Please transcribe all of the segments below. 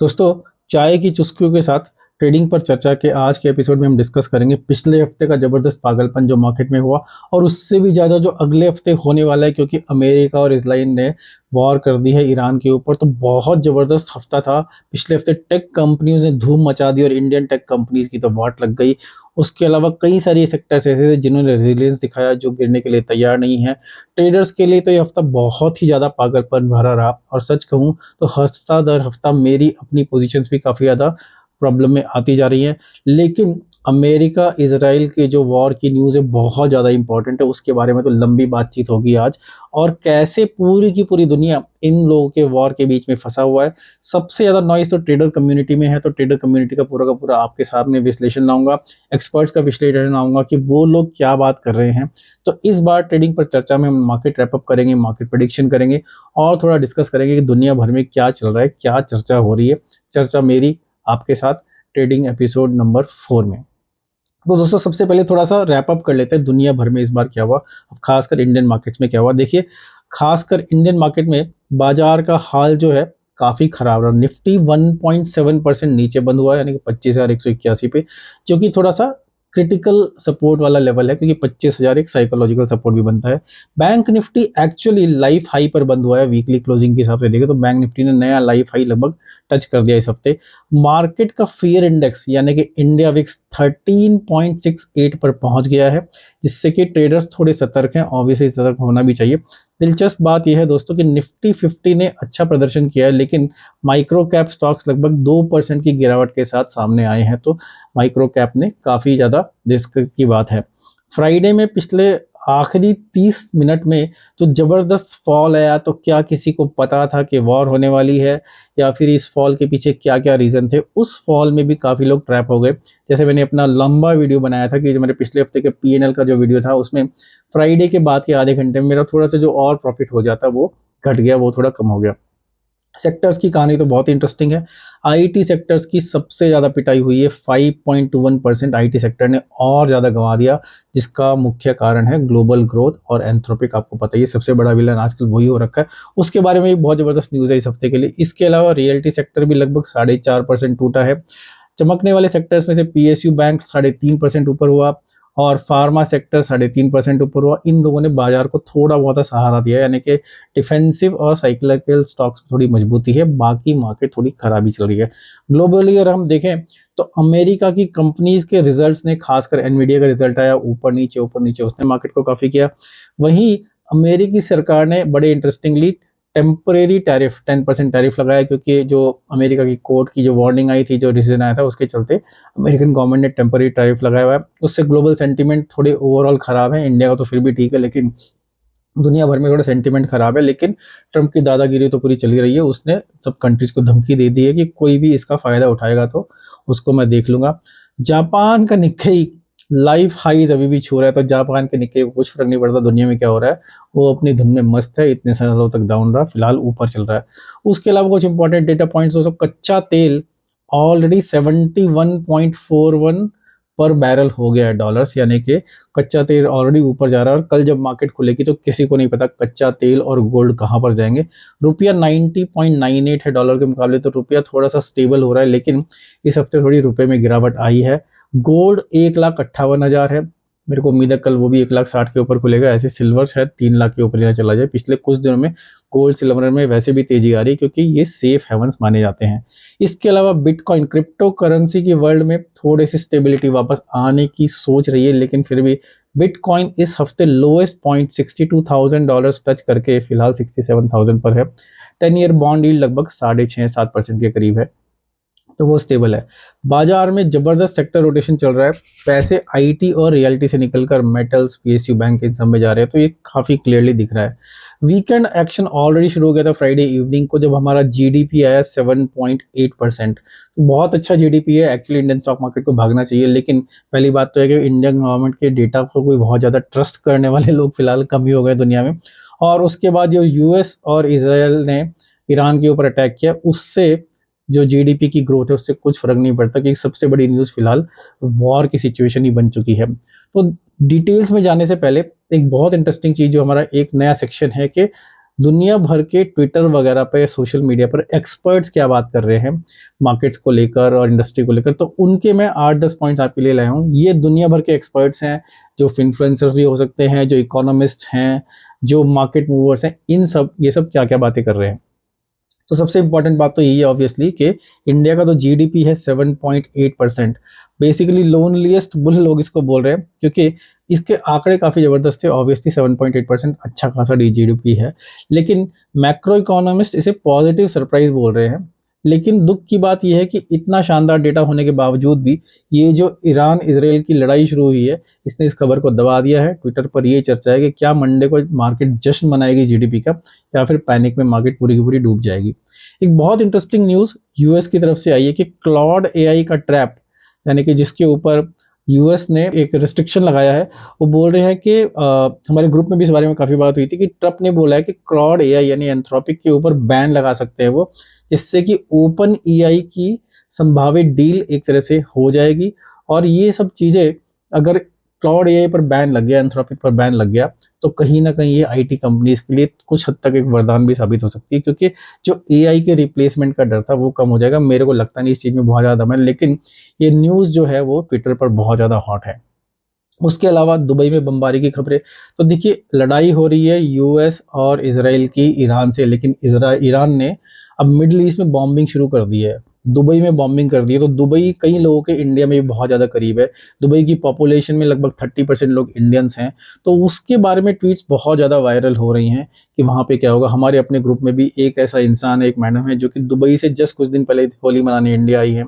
दोस्तों, चाय की चुस्कियों के साथ ट्रेडिंग पर चर्चा के आज के एपिसोड में हम डिस्कस करेंगे पिछले हफ्ते का ज़बरदस्त पागलपन जो मार्केट में हुआ और उससे भी ज़्यादा जो अगले हफ्ते होने वाला है, क्योंकि अमेरिका और इजराइल ने वॉर कर दी है ईरान के ऊपर। तो बहुत ज़बरदस्त हफ्ता था। पिछले हफ्ते टेक कंपनीज ने धूम मचा दी और इंडियन टेक कंपनीज की तो वाट लग गई। उसके अलावा कई सारी सेक्टर्स ऐसे थे जिन्होंने रेजिलियंस दिखाया, जो गिरने के लिए तैयार नहीं है। ट्रेडर्स के लिए तो ये हफ्ता बहुत ही ज़्यादा पागलपन भरा रहा और सच कहूँ तो हफ्ता दर हफ्ता मेरी अपनी पोजीशंस भी काफ़ी ज़्यादा प्रॉब्लम में आती जा रही हैं। लेकिन अमेरिका इजराइल के जो वॉर की न्यूज़ है बहुत ज़्यादा इंपॉर्टेंट है, उसके बारे में तो लंबी बातचीत होगी आज। और कैसे पूरी की पूरी दुनिया इन लोगों के वॉर के बीच में फंसा हुआ है। सबसे ज़्यादा नॉइस तो ट्रेडर कम्युनिटी में है, तो ट्रेडर कम्युनिटी का पूरा आपके सामने विश्लेषण लाऊंगा, एक्सपर्ट्स का विश्लेषण लाऊंगा कि वो लोग क्या बात कर रहे हैं। तो इस बार ट्रेडिंग पर चर्चा में हम मार्केट रैपअप करेंगे, मार्केट प्रेडिक्शन करेंगे और थोड़ा डिस्कस करेंगे कि दुनिया भर में क्या चल रहा है, क्या चर्चा हो रही है। चर्चा मेरी आपके साथ ट्रेडिंग एपिसोड नंबर 4 में। तो दोस्तों, सबसे पहले थोड़ा सा रैप अप कर लेते हैं दुनिया भर में इस बार क्या हुआ, खासकर इंडियन मार्केट्स में क्या हुआ। देखिए, खासकर इंडियन मार्केट में बाजार का हाल जो है काफ़ी खराब रहा। निफ्टी 1.7% नीचे बंद हुआ है, यानी कि 25,181 पे, जो कि थोड़ा सा क्रिटिकल सपोर्ट वाला लेवल है, क्योंकि 25,000 एक साइकोलॉजिकल सपोर्ट भी बनता है। Bank Nifty actually life high पर बंद हुआ है। वीकली क्लोजिंग के हिसाब से देखें तो बैंक निफ्टी ने नया लाइफ हाई लगभग टच कर दिया इस हफ्ते। मार्केट का फियर इंडेक्स यानी कि इंडिया विक्स 13.68 पर पहुंच गया है, जिससे कि ट्रेडर्स थोड़े सतर्क हैं। ऑब्वियसली सतर्क होना भी चाहिए। दिलचस्प बात यह है दोस्तों कि निफ्टी 50 ने अच्छा प्रदर्शन किया है, लेकिन माइक्रो कैप स्टॉक्स लगभग 2% की गिरावट के साथ सामने आए हैं। तो माइक्रो कैप ने काफ़ी ज़्यादा रिस्क की बात है। फ्राइडे में पिछले आखिरी 30 मिनट में तो ज़बरदस्त फॉल आया। तो क्या किसी को पता था कि वॉर होने वाली है, या फिर इस फॉल के पीछे क्या क्या रीज़न थे? उस फॉल में भी काफ़ी लोग ट्रैप हो गए। जैसे मैंने अपना लंबा वीडियो बनाया था कि जो मेरे पिछले हफ्ते के पीएनएल का जो वीडियो था, उसमें फ्राइडे के बाद के आधे घंटे में मेरा थोड़ा सा जो और प्रॉफिट हो जाता वो घट गया, वो थोड़ा कम हो गया। सेक्टर्स की कहानी तो बहुत इंटरेस्टिंग है। आईटी सेक्टर्स की सबसे ज़्यादा पिटाई हुई है। 5.21% आईटी सेक्टर ने और ज़्यादा गंवा दिया, जिसका मुख्य कारण है ग्लोबल ग्रोथ और एंथ्रोपिक। आपको पता ही है, सबसे बड़ा विलन आजकल वही हो रखा है। उसके बारे में भी बहुत ज़बरदस्त न्यूज़ है इस हफ्ते के लिए। इसके अलावा रियल्टी सेक्टर भी लगभग 4.5% टूटा है। चमकने वाले सेक्टर्स में से पीएसयू बैंक 3.5% ऊपर हुआ और फार्मा सेक्टर 3.5% ऊपर हुआ। इन लोगों ने बाजार को थोड़ा बहुत सहारा दिया, यानी कि डिफेंसिव और साइक्लिकल स्टॉक्स में थोड़ी मजबूती है। बाकी मार्केट थोड़ी खराबी चल रही है। ग्लोबली अगर हम देखें तो अमेरिका की कंपनीज के रिजल्ट्स ने, खासकर एनवीडिया का रिजल्ट आया, ऊपर नीचे उसने मार्केट को काफ़ी किया। वहीं अमेरिकी सरकार ने बड़े इंटरेस्टिंगली टेम्परेरी टैरिफ 10% टैरिफ लगाया, क्योंकि जो अमेरिका की कोर्ट की जो वार्निंग आई थी, जो डिसीजन आया था, उसके चलते अमेरिकन गवर्नमेंट ने टेम्परेरी टैरिफ लगाया हुआ है। उससे ग्लोबल सेंटीमेंट थोड़े ओवरऑल खराब है। इंडिया का तो फिर भी ठीक है, लेकिन दुनिया भर में थोड़ा सेंटीमेंट खराब है। लेकिन ट्रंप की दादागिरी तो पूरी चली रही है। उसने सब कंट्रीज को धमकी दे दी है कि कोई भी इसका फायदा उठाएगा तो उसको मैं देख लूंगा। जापान का निक्केई लाइफ हाईज अभी भी छू रहा है। तो जापान के निक्केई को कुछ फर्क नहीं पड़ता दुनिया में क्या हो रहा है, वो अपनी धुन में मस्त है। इतने सालों तक डाउन रहा, फिलहाल ऊपर चल रहा है। उसके अलावा कुछ इंपॉर्टेंट डेटा पॉइंट्स दोस्तों, कच्चा तेल ऑलरेडी 71.41 पर बैरल हो गया है डॉलर्स, यानी कि कच्चा तेल ऑलरेडी ऊपर जा रहा है। और कल जब मार्केट खुलेगी तो किसी को नहीं पता कच्चा तेल और गोल्ड कहाँ पर जाएंगे। रुपया 90.98 है डॉलर के मुकाबले, तो रुपया थोड़ा सा स्टेबल हो रहा है, लेकिन इस हफ्ते थोड़ी रुपए में गिरावट आई है। गोल्ड 1,58,000 है। मेरे को उम्मीद है कल वो भी 1,60,000 के ऊपर खुलेगा। ऐसे सिल्वर शायद 3 लाख के ऊपर ना चला जाए। पिछले कुछ दिनों में गोल्ड सिल्वर में वैसे भी तेजी आ रही है, क्योंकि ये सेफ हेवंस माने जाते हैं। इसके अलावा बिटकॉइन क्रिप्टो करेंसी की वर्ल्ड में थोड़ी सी स्टेबिलिटी वापस आने की सोच रही है, लेकिन फिर भी बिटकॉइन इस हफ्ते लोएस्ट पॉइंट $62,000 टच करके फिलहाल 67,000 पर है। 10 ईयर बॉन्ड यील्ड लगभग 6.5-7% के करीब है, तो वो स्टेबल है। बाजार में जबरदस्त सेक्टर रोटेशन चल रहा है। पैसे आईटी और रियल्टी से निकलकर मेटल्स, पीएसयू बैंक, इन सब में जा रहे हैं, तो ये काफी क्लियरली दिख रहा है। वीकेंड एक्शन ऑलरेडी शुरू हो गया था फ्राइडे इवनिंग को, जब हमारा जीडीपी आया 7.8%। तो बहुत अच्छा जीडीपी है। एक्चुअली इंडियन स्टॉक मार्केट को भागना चाहिए, लेकिन पहली बात तो है कि इंडियन गवर्नमेंट के डेटा को कोई बहुत ज़्यादा ट्रस्ट करने वाले लोग फिलहाल कम ही हो गए दुनिया में। और उसके बाद जो यूएस और इसराइल ने ईरान के ऊपर अटैक किया, उससे जो जीडीपी की ग्रोथ है उससे कुछ फर्क नहीं पड़ता, कि सबसे बड़ी न्यूज़ फिलहाल वॉर की सिचुएशन ही बन चुकी है। तो डिटेल्स में जाने से पहले एक बहुत इंटरेस्टिंग चीज़, जो हमारा एक नया सेक्शन है कि दुनिया भर के ट्विटर वगैरह पे, सोशल मीडिया पर एक्सपर्ट्स क्या बात कर रहे हैं मार्केट्स को लेकर और इंडस्ट्री को लेकर, तो उनके मैं 8-10 पॉइंट्स आपके लिए लाया हूँ। ये दुनिया भर के एक्सपर्ट्स हैं, जो इन्फ्लुएंसर्स भी हो सकते हैं, जो इकोनॉमिस्ट हैं, जो मार्केट मूवर्स हैं, इन सब ये सब क्या-क्या बातें कर रहे हैं। तो सबसे इम्पोर्टेंट बात तो यही है ऑब्वियसली कि इंडिया का तो जीडीपी है 7.8%। बेसिकली लोनलीएस्ट बुल लोग इसको बोल रहे हैं, क्योंकि इसके आंकड़े काफ़ी ज़बरदस्त थे। ऑब्वियसली 7.8% अच्छा खासा जीडीपी है, लेकिन मैक्रो इकोनॉमिस्ट इसे पॉजिटिव सरप्राइज बोल रहे हैं। लेकिन दुख की बात यह है कि इतना शानदार डेटा होने के बावजूद भी ये जो ईरान इसराइल की लड़ाई शुरू हुई है, इसने इस खबर को दबा दिया है। ट्विटर पर ये चर्चा है कि क्या मंडे को मार्केट जश्न मनाएगी जीडीपी का, या फिर पैनिक में मार्केट पूरी की पूरी डूब जाएगी। एक बहुत इंटरेस्टिंग न्यूज़ यूएस की तरफ से आई है कि क्लॉड एआई का ट्रैप, यानी कि जिसके ऊपर यूएस ने एक रिस्ट्रिक्शन लगाया है। वो बोल रहे हैं कि हमारे ग्रुप में भी इस बारे में काफ़ी बात हुई थी कि ट्रम्प ने बोला है कि क्लॉड एआई यानी एंथ्रोपिक के ऊपर बैन लगा सकते हैं वो, जिससे कि ओपन एआई की संभावित डील एक तरह से हो जाएगी। और ये सब चीज़ें अगर क्लाउड एआई पर बैन लग गया, एंथ्रोपिक पर बैन लग गया, तो कहीं ना कहीं ये आईटी कंपनीज के लिए कुछ हद तक एक वरदान भी साबित हो सकती है, क्योंकि जो एआई के रिप्लेसमेंट का डर था वो कम हो जाएगा। मेरे को लगता नहीं इस चीज़ में बहुत ज़्यादा दम है, लेकिन ये न्यूज़ जो है वो ट्विटर पर बहुत ज़्यादा हॉट है। उसके अलावा दुबई में बमबारी की खबरें, तो देखिए लड़ाई हो रही है यूएस और इसराइल की ईरान से, लेकिन ईरान ने अब मिडल ईस्ट में बॉम्बिंग शुरू कर दी है, दुबई में बॉम्बिंग कर दी है। तो दुबई कई लोगों के इंडिया में भी बहुत ज़्यादा करीब है। दुबई की पॉपुलेशन में लगभग 30% लोग इंडियंस हैं। तो उसके बारे में ट्वीट्स बहुत ज़्यादा वायरल हो रही हैं कि वहाँ पे क्या होगा। हमारे अपने ग्रुप में भी एक ऐसा इंसान है, एक मैडम है, जो कि दुबई से जस्ट कुछ दिन पहले होली मनाने इंडिया आई है।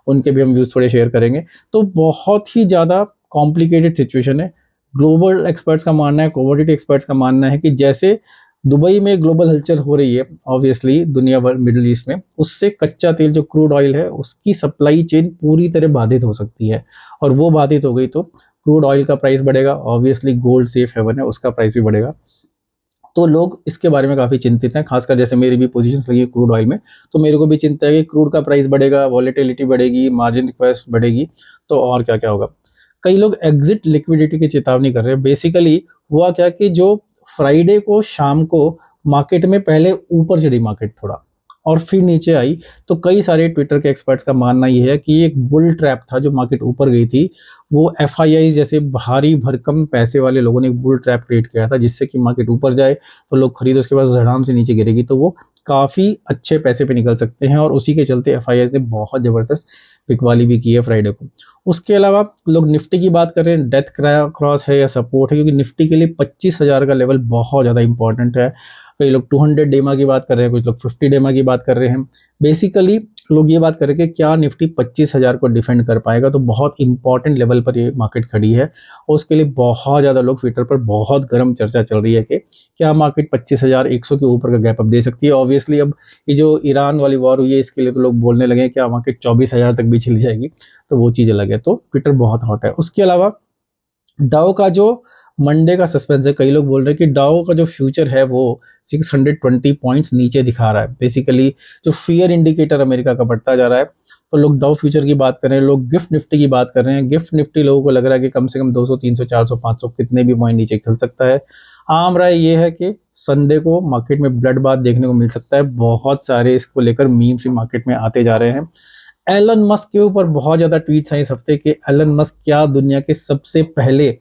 उनके भी हम व्यूज़ थोड़े शेयर करेंगे। तो बहुत ही ज़्यादा कॉम्प्लिकेटेड सिचुएशन है। ग्लोबल एक्सपर्ट्स का मानना है, कोमोडिटी एक्सपर्ट्स का मानना है कि जैसे दुबई में ग्लोबल हलचल हो रही है ऑब्वियसली दुनिया भर मिडिल ईस्ट में, उससे कच्चा तेल जो क्रूड ऑयल है उसकी सप्लाई चेन पूरी तरह बाधित हो सकती है। और वो बाधित हो गई तो क्रूड ऑयल का प्राइस बढ़ेगा, ऑब्वियसली गोल्ड सेफ हेवन है उसका प्राइस भी बढ़ेगा। तो लोग इसके बारे में काफ़ी चिंतित हैं, खासकर जैसे मेरी भी पोजीशंस लगी है क्रूड ऑयल में, तो मेरे को भी चिंता है कि क्रूड का प्राइस बढ़ेगा, वॉलेटिलिटी बढ़ेगी, मार्जिन रिक्वेस्ट बढ़ेगी, तो और क्या-क्या होगा। कई लोग एग्जिट लिक्विडिटी की चेतावनी कर रहे हैं। बेसिकली हुआ क्या कि जो फ्राइडे को शाम को मार्केट में पहले ऊपर चढ़ी मार्केट थोड़ा और फिर नीचे आई, तो कई सारे ट्विटर के एक्सपर्ट्स का मानना ये है कि ये एक बुल ट्रैप था। जो मार्केट ऊपर गई थी, वो एफआईआई जैसे भारी भरकम पैसे वाले लोगों ने एक बुल ट्रैप क्रिएट किया था, जिससे कि मार्केट ऊपर जाए तो लोग खरीदे, उसके बाद धड़ाम से नीचे गिरेगी तो वो काफ़ी अच्छे पैसे पे निकल सकते हैं। और उसी के चलते एफआईआई ने बहुत ज़बरदस्त बिकवाली भी की है फ्राइडे को। उसके अलावा लोग निफ्टी की बात कर रहे हैं, डेथ क्रॉस है या सपोर्ट है, क्योंकि निफ्टी के लिए 25,000 का लेवल बहुत ज़्यादा इंपॉर्टेंट है। कई लोग 200 डेमा की बात कर रहे हैं, कुछ लोग 50 डेमा की बात कर रहे हैं। बेसिकली लोग ये बात कर रहे हैं कि क्या निफ्टी 25,000 को डिफेंड कर पाएगा, तो बहुत इंपॉर्टेंट लेवल पर ये मार्केट खड़ी है। और उसके लिए बहुत ज़्यादा लोग ट्विटर पर बहुत गर्म चर्चा चल रही है कि क्या मार्केट 25,100 के ऊपर का गैप अप दे सकती है। ऑब्वियसली अब ये जो ईरान वाली वॉर हुई है, इसके लिए तो लोग बोलने लगे हैं क्या मार्केट 24,000 तक भी चली जाएगी, तो वो चीज़ अलग है। तो ट्विटर बहुत हॉट है। उसके अलावा डाउ का जो मंडे का सस्पेंस है, कई लोग बोल रहे हैं कि डाउ का जो फ्यूचर है वो 620 पॉइंट्स नीचे दिखा रहा है। बेसिकली जो फियर इंडिकेटर अमेरिका का बढ़ता जा रहा है, तो लोग डाउ फ्यूचर की बात कर रहे हैं, लोग गिफ्ट निफ्टी की बात कर रहे हैं। गिफ्ट निफ्टी लोगों को लग रहा है कि कम से कम 200 300 400 500 कितने भी पॉइंट नीचे खिल सकता है। आम राय ये है कि संडे को मार्केट में ब्लड बाथ देखने को मिल सकता है। बहुत सारे इसको लेकर मीम्स भी मार्केट में आते जा रहे हैं। एलन मस्क के ऊपर बहुत ज़्यादा ट्वीट्स हैं इस हफ्ते कि एलन मस्क क्या दुनिया के सबसे पहले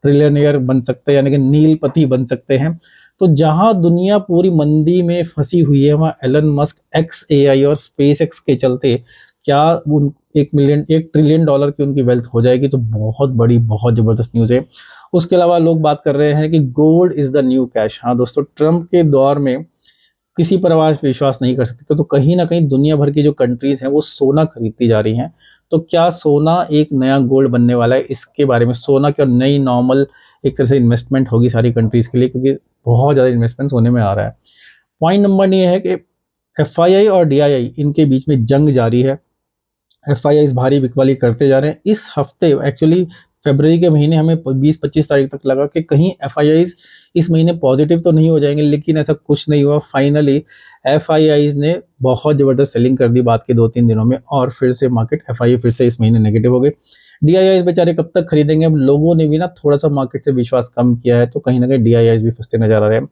ट्रिलियनियर बन सकते हैं, यानी कि नीलपति बन सकते हैं। तो जहां दुनिया पूरी मंदी में फंसी हुई है, वहां एलन मस्क एक्स एआई और स्पेस एक्स के चलते क्या उन 1 ट्रिलियन डॉलर की उनकी वेल्थ हो जाएगी, तो बहुत बड़ी बहुत ज़बरदस्त न्यूज़ है। उसके अलावा लोग बात कर रहे हैं कि gold is the new cash. हाँ दोस्तों, ट्रंप के दौर में किसी पर आज विश्वास नहीं कर सकते, तो कहीं ना कहीं दुनिया भर की जो कंट्रीज हैं वो सोना खरीदती जा रही हैं। तो क्या सोना एक नया गोल्ड बनने वाला है, इसके बारे में सोना क्या नई नॉर्मल एक तरह से इन्वेस्टमेंट होगी सारी कंट्रीज के लिए, क्योंकि बहुत ज़्यादा इन्वेस्टमेंट होने में आ रहा है। पॉइंट नंबर ये है कि एफआईआई और डीआईआई इनके बीच में जंग जारी है। एफआईआई भारी बिकवाली करते जा रहे हैं। इस हफ्ते एक्चुअली फरवरी के महीने हमें 20-25 तारीख तक लगा कि कहीं एफआईआई इस महीने पॉजिटिव तो नहीं हो जाएंगे, लेकिन ऐसा कुछ नहीं हुआ। फाइनली एफआईआई ने बहुत ज़बरदस्त सेलिंग कर दी बात के 2-3 दिनों में, और फिर से मार्केट एफआईआई फिर से इस महीने नेगेटिव हो गई। डीआईआईस बेचारे कब तक खरीदेंगे? अब लोगों ने भी ना थोड़ा-सा मार्केट से विश्वास कम किया है, तो कहीं न कहीं डीआईआईस भी फँसते नज़र आ रहे हैं।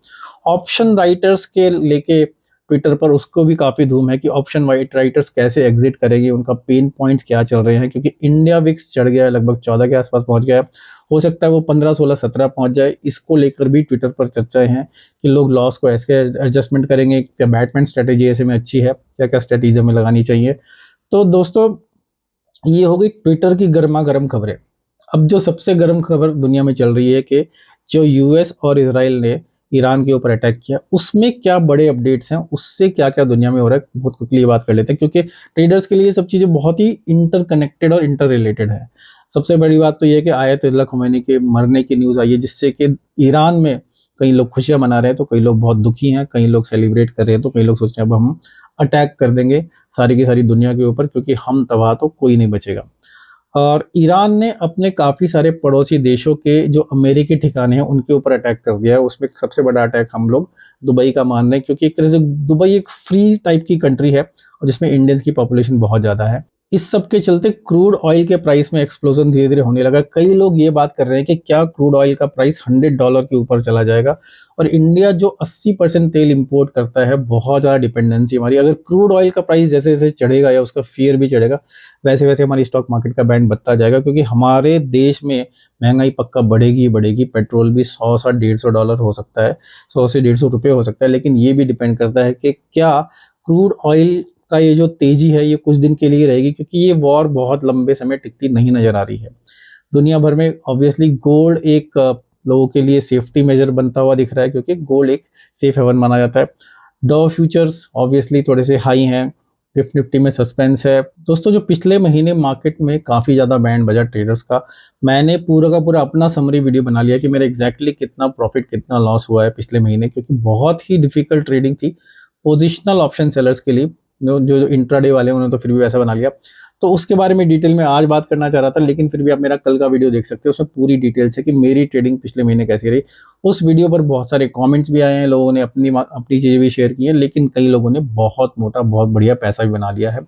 ऑप्शन राइटर्स के लेके ट्विटर पर उसको भी काफ़ी धूम है कि ऑप्शन वाइट राइटर्स कैसे एग्ज़िट करेंगे, उनका पेन पॉइंट्स क्या चल रहे हैं, क्योंकि इंडिया विक्स चढ़ गया है, लगभग 14 के आस-पास पहुँच गया है। हो सकता है वो 15, 16, 17 पहुँच जाए। इसको लेकर भी ट्विटर पर चर्चाएँ हैं कि लोग लॉस को ऐसे एडजस्टमेंट करेंगे, क्या बैटमैन स्ट्रैटेजी ऐसे में अच्छी है, क्या-क्या स्ट्रैटेजी हमें लगानी चाहिए। तो दोस्तों, ये हो गई ट्विटर की गरमा-गरम खबरें। अब जो सबसे गर्म खबर दुनिया में चल रही है कि जो यूएस और इज़राइल ने ईरान के ऊपर अटैक किया, उसमें क्या बड़े अपडेट्स हैं, उससे क्या-क्या दुनिया में हो रहा है, बहुत क्विकली ये बात कर लेते हैं, क्योंकि ट्रेडर्स के लिए ये सब चीज़ें बहुत ही इंटरकनेक्टेड और इंटर रिलेटेड है। सबसे बड़ी बात तो ये है कि आयतुल्लाह ख़ुमैनी के मरने की न्यूज़ आई है, जिससे कि ईरान में कई लोग खुशियाँ मना रहे हैं, तो कई लोग बहुत दुखी हैं, कई लोग सेलिब्रेट कर रहे हैं, तो कई लोग सोच रहे हैं अब हम अटैक कर देंगे सारी की सारी दुनिया के ऊपर, क्योंकि हम तबाह तो कोई नहीं बचेगा। और ईरान ने अपने काफ़ी सारे पड़ोसी देशों के जो अमेरिकी ठिकाने हैं, उनके ऊपर अटैक कर दिया है। उसमें सबसे बड़ा अटैक हम लोग दुबई का मान रहे हैं, क्योंकि एक तरह से दुबई एक फ्री टाइप की कंट्री है और जिसमें इंडियंस की पॉपुलेशन बहुत ज़्यादा है। इस सब के चलते क्रूड ऑयल के प्राइस में एक्सप्लोजन धीरे-धीरे होने लगा। कई लोग ये बात कर रहे हैं कि क्या क्रूड ऑयल का प्राइस $100 के ऊपर चला जाएगा, और इंडिया जो 80% तेल इंपोर्ट करता है, बहुत ज़्यादा डिपेंडेंसी हमारी, अगर क्रूड ऑयल का प्राइस जैसे-जैसे चढ़ेगा या उसका फ़ियर भी चढ़ेगा, वैसे-वैसे हमारी स्टॉक मार्केट का बैंड बढ़ता जाएगा, क्योंकि हमारे देश में महँगाई पक्का बढ़ेगी ही बढ़ेगी। पेट्रोल भी 100 से $150 हो सकता है, 100 से ₹150 हो सकता है, लेकिन ये भी डिपेंड करता है कि क्या क्रूड ऑयल का ये जो तेज़ी है, ये कुछ दिन के लिए रहेगी, क्योंकि ये वॉर बहुत लंबे समय टिकती नहीं नज़र आ रही है। दुनिया भर में ऑब्वियसली गोल्ड एक लोगों के लिए सेफ्टी मेजर बनता हुआ दिख रहा है, क्योंकि गोल्ड एक सेफ हेवन माना जाता है। डॉ फ्यूचर्स ऑब्वियसली थोड़े से हाई हैं, गिफ्ट निफ्टी में सस्पेंस है। दोस्तों, जो पिछले महीने मार्केट में काफ़ी ज़्यादा बैंड बजा ट्रेडर्स का, मैंने पूरा का पूरा अपना समरी वीडियो बना लिया कि मेरा एग्जैक्टली कितना प्रॉफिट कितना लॉस हुआ है पिछले महीने, क्योंकि बहुत ही डिफिकल्ट ट्रेडिंग थी पोजिशनल ऑप्शन सेलर्स के लिए। जो इंट्राडे वाले हैं, उन्होंने तो फिर भी वैसा बना लिया। तो उसके बारे में डिटेल में आज बात करना चाह रहा था, लेकिन फिर भी आप मेरा कल का वीडियो देख सकते हो, उसमें पूरी डिटेल्स है कि मेरी ट्रेडिंग पिछले महीने कैसी रही। उस वीडियो पर बहुत सारे कमेंट्स भी आए हैं, लोगों ने अपनी चीज़ें भी शेयर की हैं, लेकिन कई लोगों ने बहुत मोटा बहुत बढ़िया पैसा भी बना लिया है।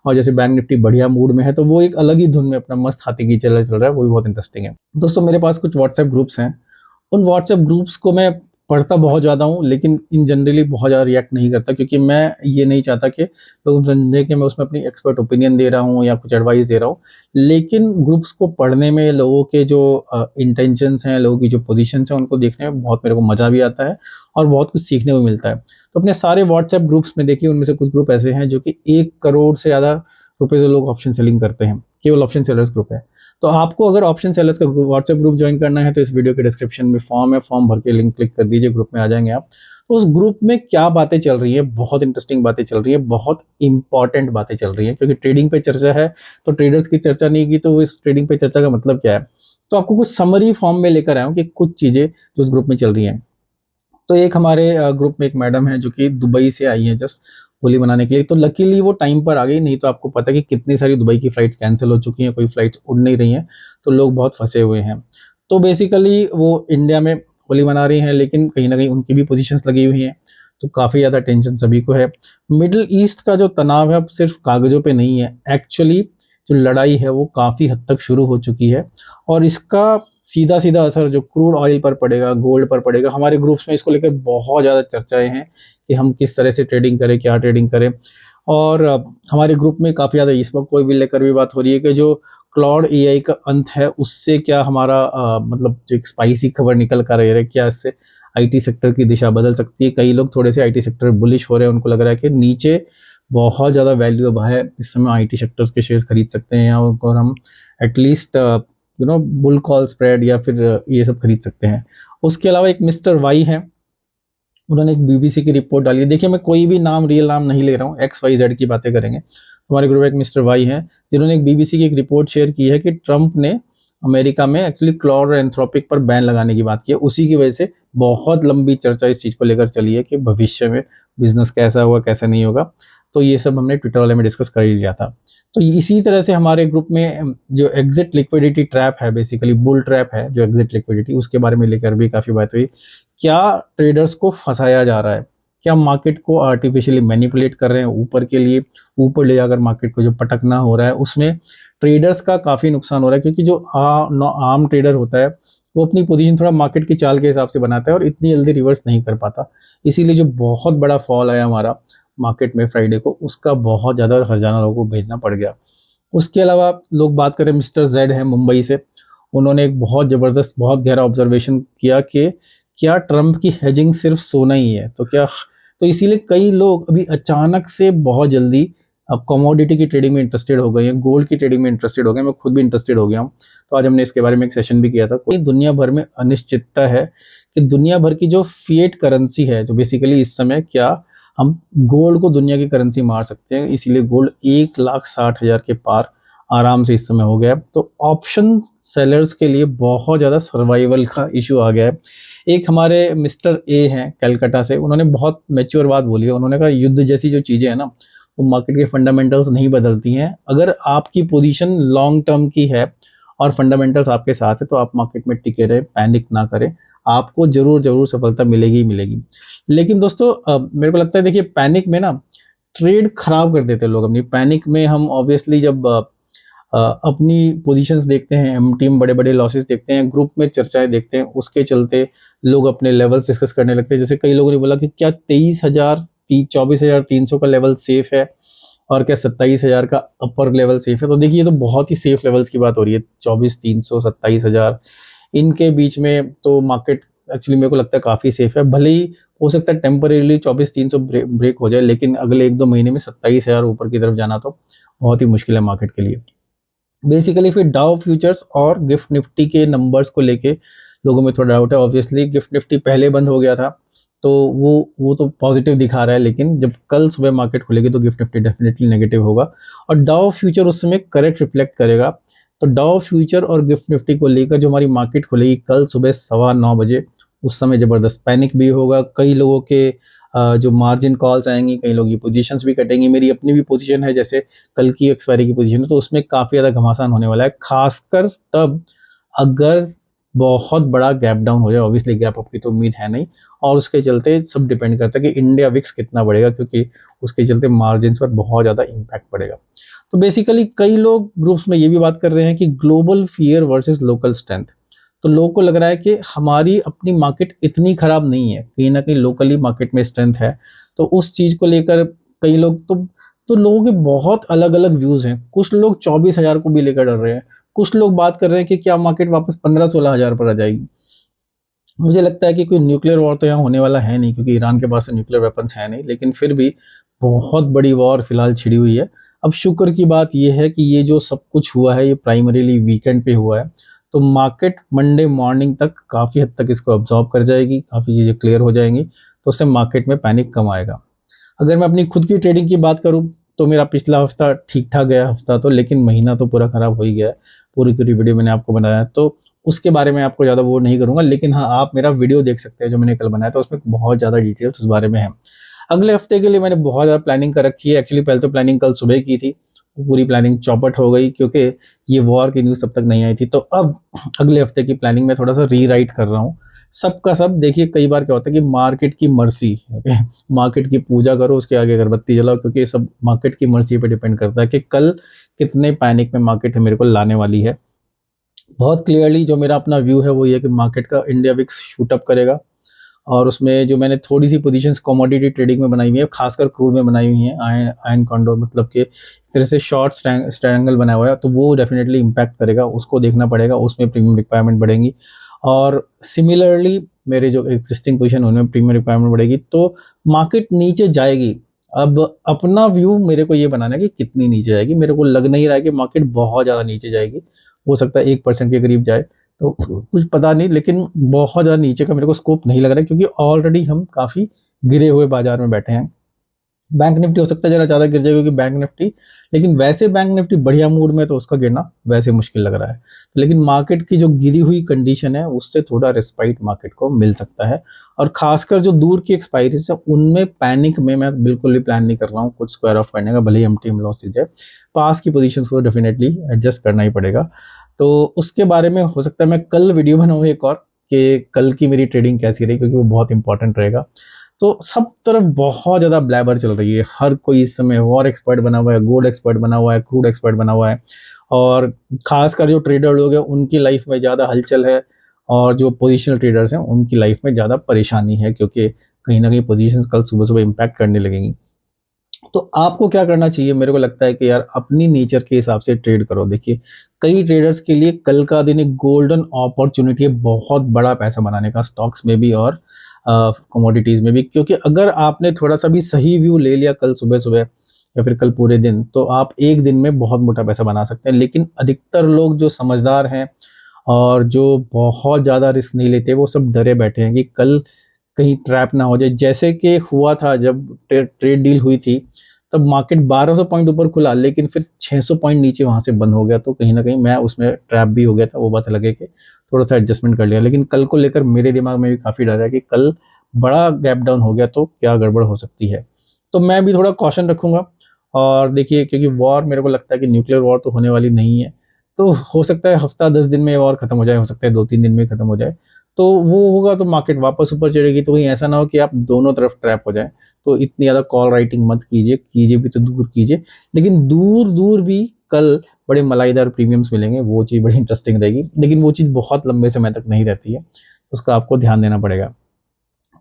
और जैसे बैंक निफ्टी बढ़िया मूड में है, तो वो एक अलग ही धुन में अपना मस्त हाथी की चल रहा है, वो भी बहुत इंटरेस्टिंग है। दोस्तों, मेरे पास कुछ व्हाट्सएप ग्रुप्स हैं। उन व्हाट्सएप ग्रुप्स को मैं पढ़ता बहुत ज़्यादा हूँ, लेकिन इन जनरली बहुत ज़्यादा रिएक्ट नहीं करता, क्योंकि मैं ये नहीं चाहता कि लोग समझें कि मैं उसमें अपनी एक्सपर्ट ओपिनियन दे रहा हूँ या कुछ एडवाइस दे रहा हूँ। लेकिन ग्रुप्स को पढ़ने में लोगों के जो इंटेंशंस हैं, लोगों की जो पोजीशंस हैं, उनको देखने में बहुत मेरे को मज़ा भी आता है और बहुत कुछ सीखने को मिलता है। तो अपने सारे व्हाट्सएप ग्रुप्स में देखिए, उनमें से कुछ ग्रुप ऐसे हैं जो कि 1 करोड़ से ज़्यादा रुपए से लोग ऑप्शन सेलिंग करते हैं, केवल ऑप्शन सेलर्स ग्रुप है। तो आपको अगर ऑप्शन सेलर्स का व्हाट्सएप ग्रुप ज्वाइन करना है, तो इस वीडियो के डिस्क्रिप्शन में फॉर्म है, फॉर्म भर के लिंक क्लिक कर दीजिए, ग्रुप में आ जाएंगे आप। तो उस ग्रुप में क्या बातें चल रही है, बहुत इंटरेस्टिंग बातें चल रही है, बहुत इंपॉर्टेंट बातें चल रही है, क्योंकि ट्रेडिंग पे चर्चा है, तो ट्रेडर्स की चर्चा नहीं की तो इस ट्रेडिंग पे चर्चा का मतलब क्या है। तो आपको कुछ समरी फॉर्म में लेकर आया हूँ कि कुछ चीज़ें जो उस ग्रुप में चल रही हैं। तो एक हमारे ग्रुप में एक मैडम है जो कि दुबई से आई है जस्ट होली मनाने के लिए, तो लकीली वो टाइम पर आ गई, नहीं तो आपको पता है कि कितनी सारी दुबई की फ़्लाइट्स कैंसल हो चुकी हैं, कोई फ़्लाइट्स उड़ नहीं रही हैं, तो लोग बहुत फँसे हुए हैं। तो बेसिकली वो इंडिया में होली मना रही हैं, लेकिन कहीं न कहीं उनकी भी पोज़ीशंस लगी हुई हैं, तो काफ़ी ज़्यादा टेंशन सभी को है। मिडल ईस्ट का जो तनाव है, अब सिर्फ़ कागज़ों पे नहीं है, एक्चुअली जो लड़ाई है वो काफ़ी हद तक शुरू हो चुकी है, और इसका सीधा-सीधा असर जो क्रूड ऑयल पर पड़ेगा, गोल्ड पर पड़ेगा। हमारे ग्रुप्स में इसको लेकर बहुत ज़्यादा चर्चाएँ हैं कि हम किस तरह से ट्रेडिंग करें, क्या ट्रेडिंग करें। और हमारे ग्रुप में काफ़ी ज़्यादा इस वक़्त कोई भी लेकर भी बात हो रही है कि जो क्लाउड एआई का अंत है, उससे क्या हमारा मतलब जो एक स्पाइसी खबर निकल कर रही है, क्या इससे आईटी सेक्टर की दिशा बदल सकती है? कई लोग थोड़े से आईटी सेक्टर बुलिश हो रहे हैं, उनको लग रहा है कि नीचे बहुत ज़्यादा वैल्यू अब है, इस समय आईटी सेक्टर्स के शेयर्स खरीद सकते हैं, या और हम एटलीस्ट बुल कॉल स्प्रेड या फिर ये सब खरीद सकते हैं। उसके अलावा एक मिस्टर वाई हैं, उन्होंने एक बीबीसी की रिपोर्ट डाली है। देखिए, मैं कोई भी नाम रियल नाम नहीं ले रहा हूँ, एक्स वाई जेड की बातें करेंगे। हमारे ग्रुप में एक मिस्टर वाई हैं, जिन्होंने एक बीबीसी की एक रिपोर्ट शेयर की है कि ट्रंप ने अमेरिका में एक्चुअली क्लॉड और एंथ्रोपिक पर बैन लगाने की बात की है। उसी की वजह से बहुत लंबी चर्चा इस चीज़ को लेकर चली है कि भविष्य में बिज़नेस कैसा होगा, कैसा नहीं होगा। तो ये सब हमने ट्विटर वाले में डिस्कस कर ही लिया था। तो इसी तरह से हमारे ग्रुप में जो एग्ज़िट लिक्विडिटी ट्रैप है, बेसिकली बुल ट्रैप है, जो एग्ज़िट लिक्विडिटी, उसके बारे में लेकर भी काफ़ी बात हुई। क्या ट्रेडर्स को फँसाया जा रहा है? क्या मार्केट को आर्टिफ़िशियली मैनिपुलेट कर रहे हैं ऊपर के लिए, ऊपर ले जाकर मार्केट को जो पटकना हो रहा है, उसमें ट्रेडर्स का काफ़ी नुकसान हो रहा है, क्योंकि जो आम ट्रेडर होता है वो अपनी पोजीशन थोड़ा मार्केट की चाल के हिसाब से बनाता है और इतनी जल्दी रिवर्स नहीं कर पाता। इसीलिए जो बहुत बड़ा फॉल आया हमारा मार्केट में फ्राइडे को, उसका बहुत ज़्यादा हर्जाना लोगों को भेजना पड़ गया। उसके अलावा लोग बात करें, मिस्टर जेड हैं मुंबई से, उन्होंने एक बहुत ज़बरदस्त, बहुत गहरा ऑब्जर्वेशन किया कि क्या ट्रंप की हेजिंग सिर्फ सोना ही है? तो इसीलिए कई लोग अभी अचानक से बहुत जल्दी अब कमोडिटी की ट्रेडिंग में इंटरेस्टेड हो गए हैं, गोल्ड की ट्रेडिंग में इंटरेस्टेड हो गए हैं। मैं खुद भी इंटरेस्टेड हो गया हूँ। तो आज हमने इसके बारे में एक सेशन भी किया था। कोई दुनिया भर में अनिश्चितता है कि दुनिया भर की जो फिएट करेंसी है, जो बेसिकली इस समय, क्या हम गोल्ड को दुनिया की करेंसी मार सकते हैं? इसीलिए गोल्ड 1,60,000 के पार आराम से इस समय हो गया है। तो ऑप्शन सेलर्स के लिए बहुत ज़्यादा सर्वाइवल का इशू आ गया है। एक हमारे मिस्टर ए हैं कलकत्ता से, उन्होंने बहुत मैच्योर बात बोली है। उन्होंने कहा युद्ध जैसी जो चीज़ें हैं ना, वो मार्केट के फंडामेंटल्स नहीं बदलती हैं। अगर आपकी पोजीशन लॉन्ग टर्म की है और फंडामेंटल्स आपके साथ है तो आप मार्केट में टिके रहे, पैनिक ना करें, आपको ज़रूर ज़रूर सफलता मिलेगी ही मिलेगी। लेकिन दोस्तों मेरे को लगता है, देखिए पैनिक में ना ट्रेड खराब कर देते हैं लोग अपनी। पैनिक में हम ऑब्वियसली जब अपनी पोजीशंस देखते हैं, हम टीम बड़े-बड़े लॉसेस देखते हैं, ग्रुप में चर्चाएँ देखते हैं, उसके चलते लोग अपने लेवल्स डिस्कस करने लगते हैं। जैसे कई लोगों ने बोला कि क्या 23,000 24,300 का लेवल सेफ है और क्या 27,000 का अपर लेवल सेफ है? तो देखिए, ये तो बहुत ही सेफ लेवल्स की बात हो रही है। 24,300, 27,000, इनके बीच में तो मार्केट एक्चुअली मेरे को लगता है काफ़ी सेफ है। भले ही हो सकता है टेम्परेरीली 24,300 ब्रेक हो जाए, लेकिन अगले 1-2 महीने में 27,000 ऊपर की तरफ जाना तो बहुत ही मुश्किल है मार्केट के लिए। बेसिकली फिर डाउ फ्यूचर्स और गिफ्ट निफ्टी के नंबर्स को लेके लोगों में थोड़ा डाउट है। ऑब्वियसली गिफ्ट निफ्टी पहले बंद हो गया था, तो वो तो पॉजिटिव दिखा रहा है, लेकिन जब कल सुबह मार्केट खुलेगी तो गिफ्ट निफ्टी डेफिनेटली नेगेटिव होगा और डाउ फ्यूचर उस समय करेक्ट रिफ्लेक्ट करेगा। तो डाउ फ्यूचर और गिफ्ट निफ्टी को लेकर जो हमारी मार्केट खुलेगी कल सुबह 9:15 बजे, उस समय ज़बरदस्त पैनिक भी होगा। कई लोगों के जो मार्जिन कॉल्स आएंगी, कई लोग ये पोजीशंस भी कटेंगी। मेरी अपनी भी पोजीशन है, जैसे कल की एक्सपायरी की पोजीशन है, तो उसमें काफ़ी ज़्यादा घमासान होने वाला है, खासकर तब अगर बहुत बड़ा गैप डाउन हो जाए। ऑब्वियसली गैप अप की तो उम्मीद है नहीं, और उसके चलते सब डिपेंड करता है कि इंडिया विक्स कितना बढ़ेगा, क्योंकि उसके चलते मार्जिन पर बहुत ज़्यादा इम्पैक्ट पड़ेगा। तो बेसिकली कई लोग ग्रुप्स में ये भी बात कर रहे हैं कि global fear versus local strength. तो लोगों को लग रहा है कि हमारी अपनी मार्केट इतनी खराब नहीं है, कहीं ना कहीं लोकली मार्केट में स्ट्रेंथ है। तो उस चीज़ को लेकर कई लोग तो लोगों के बहुत अलग अलग व्यूज़ हैं। कुछ लोग 24,000 को भी लेकर डर रहे हैं, कुछ लोग बात कर रहे हैं कि क्या मार्केट वापस 15-16,000 पर आ जाएगी। मुझे लगता है कि कोई न्यूक्लियर वॉर तो यहाँ होने वाला है नहीं, क्योंकि ईरान के पास न्यूक्लियर वेपन्स है नहीं, लेकिन फिर भी बहुत बड़ी वॉर फिलहाल छिड़ी हुई है। अब शुक्र की बात यह है कि ये जो सब कुछ हुआ है ये प्राइमरीली वीकेंड पे हुआ है, तो मार्केट मंडे मॉर्निंग तक काफ़ी हद तक इसको अब्जॉर्ब कर जाएगी, काफ़ी चीज़ें क्लियर हो जाएंगी, तो उससे मार्केट में पैनिक कम आएगा। अगर मैं अपनी खुद की ट्रेडिंग की बात करूँ तो मेरा पिछला हफ्ता ठीक ठाक गया हफ्ता तो, लेकिन महीना तो पूरा ख़राब हो ही गया है। पूरी पूरी वीडियो मैंने आपको बनाया है, तो उसके बारे में आपको ज़्यादा वो नहीं करूँगा, लेकिन हाँ, आप मेरा वीडियो देख सकते हैं जो मैंने कल बनाया था, उसमें बहुत ज़्यादा डिटेल्स उस बारे में है। अगले हफ्ते के लिए मैंने बहुत ज़्यादा प्लानिंग कर रखी है। एक्चुअली पहले तो प्लानिंग कल सुबह की थी, पूरी प्लानिंग चौपट हो गई क्योंकि ये वॉर की न्यूज़ तब तक नहीं आई थी। तो अब अगले हफ्ते की प्लानिंग में थोड़ा सा रीराइट कर रहा हूँ। सबका सब देखिए, कई बार क्या होता है कि मार्केट की मर्जी, ओके, मार्केट की पूजा करो, उसके आगे अगरबत्ती जलाओ, क्योंकि ये सब मार्केट की मर्जी पे डिपेंड करता है कि कल कितने पैनिक में मार्केट मेरे को लाने वाली है। बहुत क्लियरली जो मेरा अपना व्यू है वो ये है कि मार्केट का इंडिया विक्स शूट अप करेगा, और उसमें जो मैंने थोड़ी सी पोजीशंस कमोडिटी ट्रेडिंग में बनाई हुई है, खासकर क्रूड में बनाई हुई हैं, आयन कॉन्डोर, मतलब कि एक तरह से शॉर्ट स्ट्रैंगल बनाया हुआ है, तो वो डेफिनेटली इम्पैक्ट करेगा, उसको देखना पड़ेगा, उसमें प्रीमियम रिक्वायरमेंट बढ़ेंगी। और सिमिलरली मेरे जो एग्जिस्टिंग पोजीशन उनमें प्रीमियम रिक्वायरमेंट बढ़ेगी, तो मार्केट नीचे जाएगी। अब अपना व्यू मेरे को ये बनाना है कि कितनी नीचे जाएगी। मेरे को लग नहीं रहा है कि मार्केट बहुत ज़्यादा नीचे जाएगी, हो सकता है 1% के करीब जाए, तो कुछ पता नहीं, लेकिन बहुत ज़्यादा नीचे का मेरे को स्कोप नहीं लग रहा है, क्योंकि ऑलरेडी हम काफ़ी गिरे हुए बाजार में बैठे हैं। बैंक निफ्टी हो सकता है ज़रा ज़्यादा गिर जाए, क्योंकि बैंक निफ्टी, लेकिन वैसे बैंक निफ्टी बढ़िया मूड में, तो उसका गिरना वैसे मुश्किल लग रहा है। लेकिन मार्केट की जो गिरी हुई कंडीशन है उससे थोड़ा रिस्पाइट मार्केट को मिल सकता है, और खासकर जो दूर की एक्सपायरीज है उनमें पैनिक में मैं बिल्कुल भी प्लान नहीं कर रहा हूँ कुछ स्क्वायर ऑफ करने का, भले ही एमटीएम लॉस दे जाए। पास की पोजीशन को डेफिनेटली एडजस्ट करना ही पड़ेगा। तो उसके बारे में हो सकता है मैं कल वीडियो बनाऊँ एक और, कि कल की मेरी ट्रेडिंग कैसी रही, क्योंकि वो बहुत इंपॉर्टेंट रहेगा। तो सब तरफ बहुत ज़्यादा ब्लैबर चल रही है। हर कोई इस समय वॉर एक्सपर्ट बना हुआ है, गोल्ड एक्सपर्ट बना हुआ है, क्रूड एक्सपर्ट बना हुआ है, और ख़ासकर जो ट्रेडर लोग हैं उनकी लाइफ में ज़्यादा हलचल है, और जो पोजिशनल ट्रेडर्स हैं उनकी लाइफ में ज़्यादा परेशानी है, क्योंकि कहीं न कहीं पोजीशंस कल सुबह-सुबह इम्पैक्ट करने लगेंगी। तो आपको क्या करना चाहिए? मेरे को लगता है कि यार अपनी नेचर के हिसाब से ट्रेड करो। देखिए, कई ट्रेडर्स के लिए कल का दिन एक गोल्डन अपॉर्च्युनिटी है बहुत बड़ा पैसा बनाने का, स्टॉक्स में भी और कमोडिटीज़ में भी। क्योंकि अगर आपने थोड़ा-सा भी सही व्यू ले लिया कल सुबह-सुबह या फिर कल पूरे दिन, तो आप एक दिन में बहुत मोटा पैसा बना सकते हैं। लेकिन अधिकतर लोग जो समझदार हैं और जो बहुत ज़्यादा रिस्क नहीं लेते, वो सब डरे बैठे हैं कि कल कहीं ट्रैप ना हो जाए। जैसे कि हुआ था जब ट्रेड डील हुई थी, तब मार्केट 1200 पॉइंट ऊपर खुला, लेकिन फिर 600 पॉइंट नीचे वहाँ से बंद हो गया। तो कहीं न कहीं मैं उसमें ट्रैप भी हो गया था, वो बात अलग है कि थोड़ा-सा एडजस्टमेंट कर लिया। लेकिन कल को लेकर मेरे दिमाग में भी काफ़ी डर है कि कल बड़ा गैप डाउन हो गया तो क्या गड़बड़ हो सकती है। तो मैं भी थोड़ा कॉशन रखूँगा, और देखिए, क्योंकि वॉर मेरे को लगता है कि न्यूक्लियर वॉर तो होने वाली नहीं है। तो हो सकता है हफ्ता 10 दिन में वॉर खत्म हो जाए, हो सकता है 2-3 दिन में खत्म हो जाए। तो वो होगा तो मार्केट वापस ऊपर चढ़ेगी। तो कहीं ऐसा ना हो कि आप दोनों तरफ ट्रैप हो जाएँ। तो इतनी ज़्यादा कॉल राइटिंग मत कीजिए, कीजिए भी तो दूर कीजिए। लेकिन दूर-दूर भी कल बड़े मलाईदार प्रीमियम्स मिलेंगे, वो चीज़ बड़ी इंटरेस्टिंग रहेगी। लेकिन वो चीज़ बहुत लंबे समय तक नहीं रहती है, उसका आपको ध्यान देना पड़ेगा।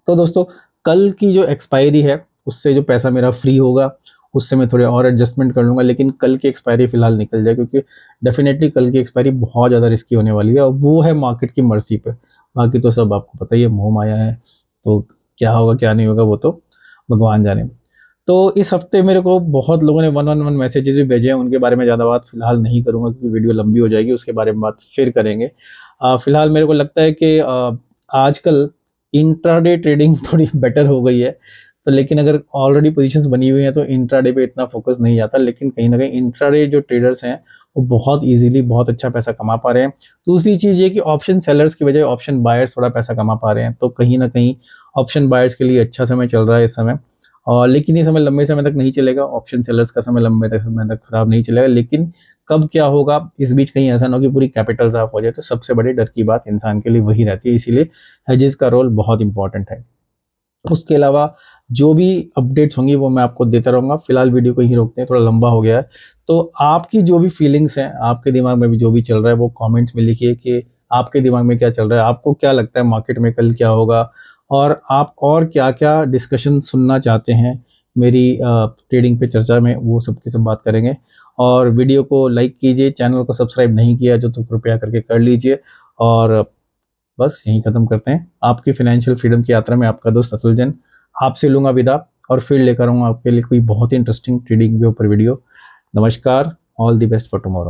तो दोस्तों, कल की जो एक्सपायरी है, उससे जो पैसा मेरा फ्री होगा, उससे मैं थोड़े और एडजस्टमेंट कर लूँगा। लेकिन कल की एक्सपायरी फ़िलहाल निकल जाए, क्योंकि डेफ़िनेटली कल की एक्सपायरी बहुत ज़्यादा रिस्की होने वाली है, और वो है मार्केट की मर्ज़ी पे। बाकी तो सब आपको पता ही है, मोह-माया है, तो क्या होगा, क्या नहीं होगा, वो तो भगवान जाने। तो इस हफ़्ते मेरे को बहुत लोगों ने 1-on-1 मैसेजेज़ भी भेजे हैं, उनके बारे में ज़्यादा बात फ़िलहाल नहीं करूँगा, क्योंकि वीडियो लंबी हो जाएगी, उसके बारे में बात फिर करेंगे। फ़िलहाल मेरे को लगता है कि आजकल इंट्राडे ट्रेडिंग थोड़ी बेटर हो गई है। तो लेकिन अगर ऑलरेडी पोज़ीशंस बनी हुई हैं तो इंट्राडे पे इतना फ़ोकस नहीं जाता, लेकिन कहीं न कहीं इंट्राडे जो ट्रेडर्स हैं, वो बहुत ईज़िली बहुत अच्छा पैसा कमा पा रहे हैं। दूसरी चीज़ ये कि ऑप्शन सेलर्स की बजाय ऑप्शन बायर्स थोड़ा पैसा कमा पा रहे हैं, तो कहीं न कहीं ऑप्शन बायर्स के लिए अच्छा समय चल रहा है इस समय। और लेकिन ये समय लंबे समय तक नहीं चलेगा, ऑप्शन सेलर्स का समय लंबे तक समय तक खराब नहीं चलेगा। लेकिन कब क्या होगा, इस बीच कहीं ऐसा ना हो कि पूरी कैपिटल साफ हो जाए, तो सबसे बड़ी डर की बात इंसान के लिए वही रहती है, इसीलिए हेजेस का रोल बहुत इंपॉर्टेंट है। उसके अलावा जो भी अपडेट्स होंगी वो मैं आपको देता रहूँगा। फिलहाल वीडियो को यहीं रोकते हैं, थोड़ा लंबा हो गया है। तो आपकी जो भी फीलिंग्स हैं, आपके दिमाग में भी जो भी चल रहा है, वो कमेंट्स में लिखिए कि आपके दिमाग में क्या चल रहा है, आपको क्या लगता है मार्केट में कल क्या होगा, और आप और क्या-क्या डिस्कशन सुनना चाहते हैं मेरी ट्रेडिंग पे चर्चा में, वो सब की सब बात करेंगे। और वीडियो को लाइक कीजिए, चैनल को सब्सक्राइब नहीं किया जो तो कृपया करके कर लीजिए। और बस यहीं ख़त्म करते हैं। आपकी फ़ाइनेंशियल फ्रीडम की यात्रा में आपका दोस्त अतुल जैन आपसे लूँगा विदा, और फिर लेकर आऊँगा आपके लिए कोई बहुत ही इंटरेस्टिंग ट्रेडिंग के ऊपर वीडियो। नमस्कार, all the best for tomorrow.